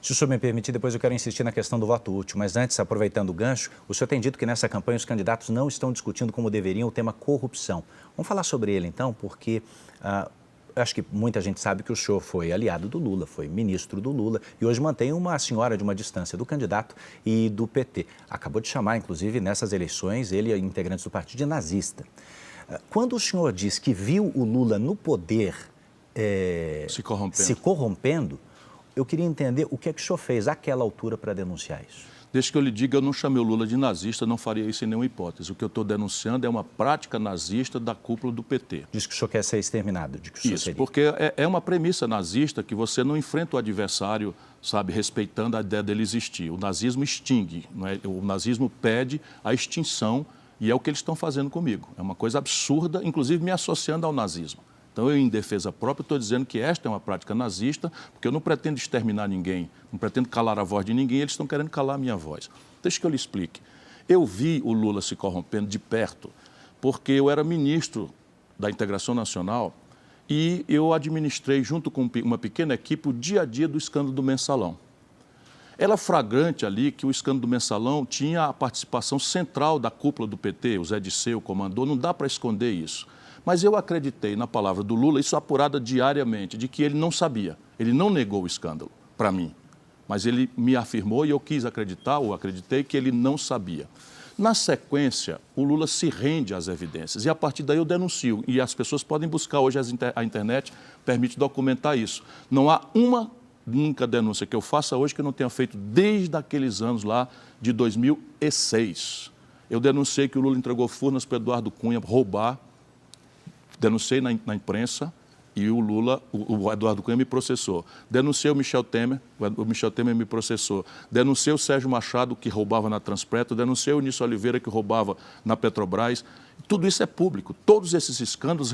Se o senhor me permitir, depois eu quero insistir na questão do voto útil, mas antes, aproveitando o gancho, o senhor tem dito que nessa campanha os candidatos não estão discutindo como deveriam o tema corrupção. Vamos falar sobre ele então, porque acho que muita gente sabe que o senhor foi aliado do Lula, foi ministro do Lula e hoje mantém uma senhora de uma distância do candidato e do PT. Acabou de chamar, inclusive, nessas eleições, ele e integrantes do partido de nazista. Quando o senhor diz que viu o Lula no poder se corrompendo, eu queria entender o que é que o senhor fez àquela altura para denunciar isso. Desde que eu lhe diga, eu não chamei o Lula de nazista, não faria isso em nenhuma hipótese. O que eu estou denunciando é uma prática nazista da cúpula do PT. Diz que o senhor quer ser exterminado. De que o senhor isso, seria. Porque é uma premissa nazista que você não enfrenta o adversário, sabe, respeitando a ideia dele existir. O nazismo extingue, não é? O nazismo pede a extinção e é o que eles estão fazendo comigo. É uma coisa absurda, inclusive me associando ao nazismo. Então, eu, em defesa própria, estou dizendo que esta é uma prática nazista, porque eu não pretendo exterminar ninguém, não pretendo calar a voz de ninguém, eles estão querendo calar a minha voz. Deixa que eu lhe explique. Eu vi o Lula se corrompendo de perto, porque eu era ministro da Integração Nacional e eu administrei, junto com uma pequena equipe, o dia a dia do escândalo do Mensalão. Era flagrante ali que o escândalo do Mensalão tinha a participação central da cúpula do PT, o Zé Disseu, o comandou, não dá para esconder isso. Mas eu acreditei na palavra do Lula, isso apurada diariamente, de que ele não sabia. Ele não negou o escândalo para mim, mas ele me afirmou e eu quis acreditar, ou acreditei, que ele não sabia. Na sequência, o Lula se rende às evidências e a partir daí eu denuncio. E as pessoas podem buscar hoje, a internet permite documentar isso. Não há uma única denúncia que eu faça hoje que eu não tenha feito desde aqueles anos lá de 2006. Eu denunciei que o Lula entregou Furnas para Eduardo Cunha roubar. Denunciei na imprensa e o Lula, o Eduardo Cunha me processou. Denunciei o Michel Temer me processou. Denunciei o Sérgio Machado, que roubava na Transpetro. Denunciei o Eunício Oliveira, que roubava na Petrobras. Tudo isso é público. Todos esses escândalos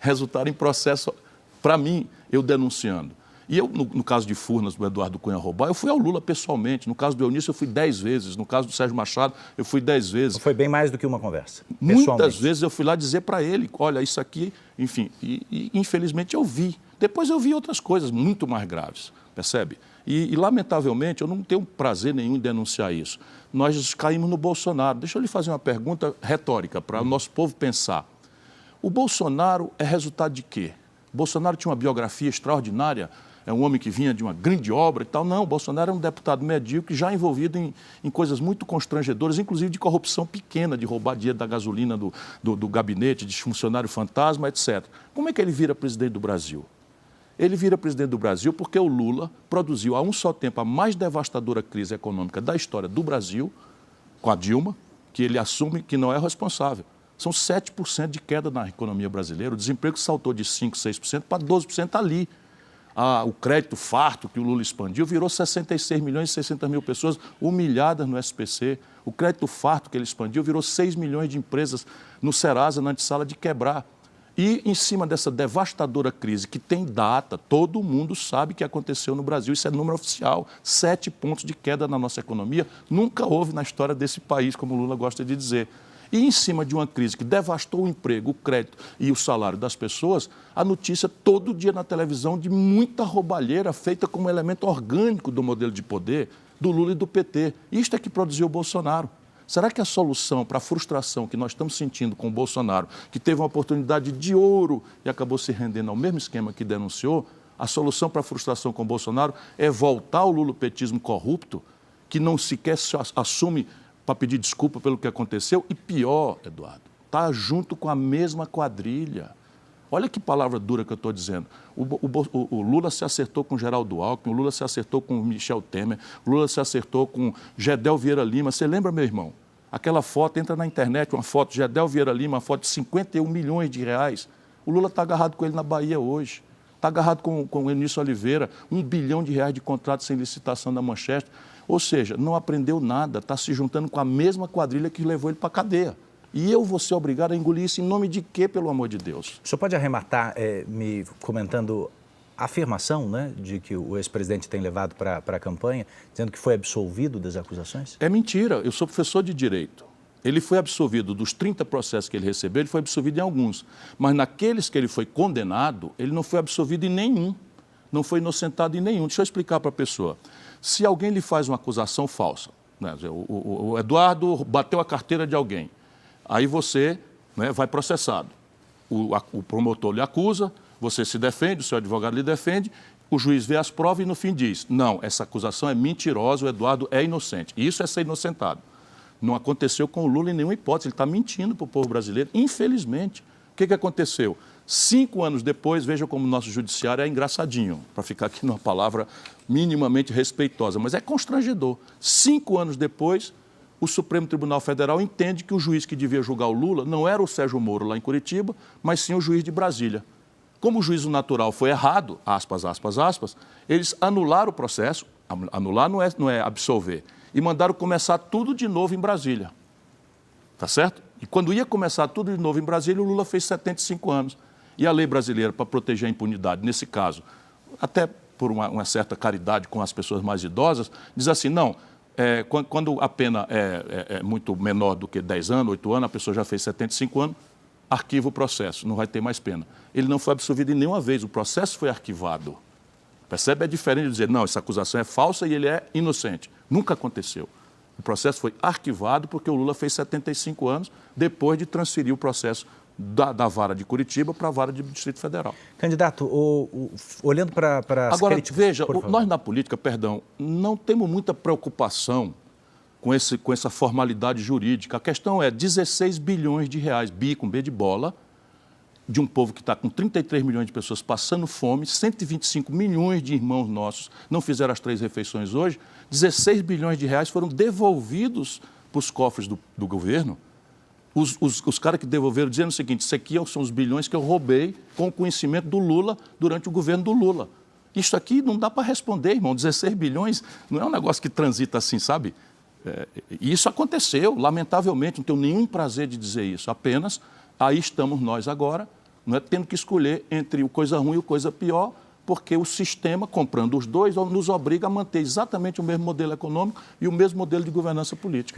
resultaram em processo, para mim, eu denunciando. E eu, no caso de Furnas, do Eduardo Cunha roubar, eu fui ao Lula pessoalmente. No caso do Eunício, eu fui 10 vezes. No caso do Sérgio Machado, eu fui 10 vezes. Foi bem mais do que uma conversa, Muitas vezes eu fui lá dizer para ele, olha, isso aqui, enfim, e infelizmente eu vi. Depois eu vi outras coisas muito mais graves, percebe? E lamentavelmente, eu não tenho prazer nenhum em denunciar isso. Nós caímos no Bolsonaro. Deixa eu lhe fazer uma pergunta retórica para o nosso povo pensar. O Bolsonaro é resultado de quê? O Bolsonaro tinha uma biografia extraordinária, é um homem que vinha de uma grande obra e tal. Não, o Bolsonaro é um deputado medíocre já envolvido em coisas muito constrangedoras, inclusive de corrupção pequena, de roubar dinheiro da gasolina do gabinete, de funcionário fantasma, etc. Como é que ele vira presidente do Brasil? Ele vira presidente do Brasil porque o Lula produziu a um só tempo a mais devastadora crise econômica da história do Brasil, com a Dilma, que ele assume que não é responsável. São 7% de queda na economia brasileira, o desemprego saltou de 5%, 6% para 12% ali. O crédito farto que o Lula expandiu virou 66 milhões e 600 mil pessoas humilhadas no SPC. O crédito farto que ele expandiu virou 6 milhões de empresas no Serasa, na antessala de quebrar. E em cima dessa devastadora crise, que tem data, todo mundo sabe que aconteceu no Brasil, isso é número oficial, 7 pontos de queda na nossa economia, nunca houve na história desse país, como o Lula gosta de dizer. E em cima de uma crise que devastou o emprego, o crédito e o salário das pessoas, a notícia todo dia na televisão de muita roubalheira feita como elemento orgânico do modelo de poder do Lula e do PT. Isto é que produziu o Bolsonaro. Será que a solução para a frustração que nós estamos sentindo com o Bolsonaro, que teve uma oportunidade de ouro e acabou se rendendo ao mesmo esquema que denunciou, a solução para a frustração com o Bolsonaro é voltar ao lulopetismo corrupto, que não sequer se assume para pedir desculpa pelo que aconteceu, e pior, Eduardo, está junto com a mesma quadrilha. Olha que palavra dura que eu estou dizendo. O Lula se acertou com Geraldo Alckmin, o Lula se acertou com Michel Temer, o Lula se acertou com Gedel Vieira Lima. Você lembra, meu irmão? Aquela foto, entra na internet, uma foto de Gedel Vieira Lima, uma foto de 51 milhões de reais. O Lula está agarrado com ele na Bahia hoje. Está agarrado com o Eunício Oliveira, 1 bilhão de reais de contrato sem licitação da Manchester. Ou seja, não aprendeu nada, está se juntando com a mesma quadrilha que levou ele para a cadeia. E eu vou ser obrigado a engolir isso em nome de quê, pelo amor de Deus? O senhor pode arrematar me comentando a afirmação, né, de que o ex-presidente tem levado para a campanha, dizendo que foi absolvido das acusações? É mentira, eu sou professor de Direito. Ele foi absolvido dos 30 processos que ele recebeu, ele foi absolvido em alguns. Mas naqueles que ele foi condenado, ele não foi absolvido em nenhum. não foi inocentado em nenhum. Deixa eu explicar para a pessoa. Se alguém lhe faz uma acusação falsa, né, o Eduardo bateu a carteira de alguém, aí você, né, vai processado. O promotor lhe acusa, você se defende, o seu advogado lhe defende, o juiz vê as provas e no fim diz, não, essa acusação é mentirosa, o Eduardo é inocente. Isso é ser inocentado. Não aconteceu com o Lula em nenhuma hipótese, ele está mentindo para o povo brasileiro, infelizmente. O que aconteceu? 5 anos depois, veja como o nosso judiciário é engraçadinho, para ficar aqui numa palavra minimamente respeitosa, mas é constrangedor. 5 anos depois, o Supremo Tribunal Federal entende que o juiz que devia julgar o Lula não era o Sérgio Moro lá em Curitiba, mas sim o juiz de Brasília. Como o juízo natural foi errado, aspas, aspas, aspas, eles anularam o processo, anular não é absolver, e mandaram começar tudo de novo em Brasília. Tá certo? E quando ia começar tudo de novo em Brasília, o Lula fez 75 anos. E a lei brasileira, para proteger a impunidade, nesse caso, até por uma certa caridade com as pessoas mais idosas, diz assim, não, quando a pena é muito menor do que 10 anos, 8 anos, a pessoa já fez 75 anos, arquiva o processo, não vai ter mais pena. Ele não foi absolvido em nenhuma vez, o processo foi arquivado. Percebe? É diferente de dizer, não, essa acusação é falsa e ele é inocente. Nunca aconteceu. O processo foi arquivado porque o Lula fez 75 anos depois de transferir o processo da vara de Curitiba para a vara do Distrito Federal. Candidato, olhando para as Agora, críticas... veja, nós na política, não temos muita preocupação com essa formalidade jurídica. A questão é 16 bilhões de reais, bi com B de bola, de um povo que está com 33 milhões de pessoas passando fome, 125 milhões de irmãos nossos não fizeram as 3 refeições hoje, 16 bilhões de reais foram devolvidos para os cofres do governo. Os caras que devolveram dizendo o seguinte, isso aqui são os bilhões que eu roubei com o conhecimento do Lula durante o governo do Lula. Isso aqui não dá para responder, irmão, 16 bilhões não é um negócio que transita assim, sabe? E isso aconteceu, lamentavelmente, não tenho nenhum prazer de dizer isso, apenas aí estamos nós agora, não é tendo que escolher entre o coisa ruim e o coisa pior, porque o sistema, comprando os dois, nos obriga a manter exatamente o mesmo modelo econômico e o mesmo modelo de governança política.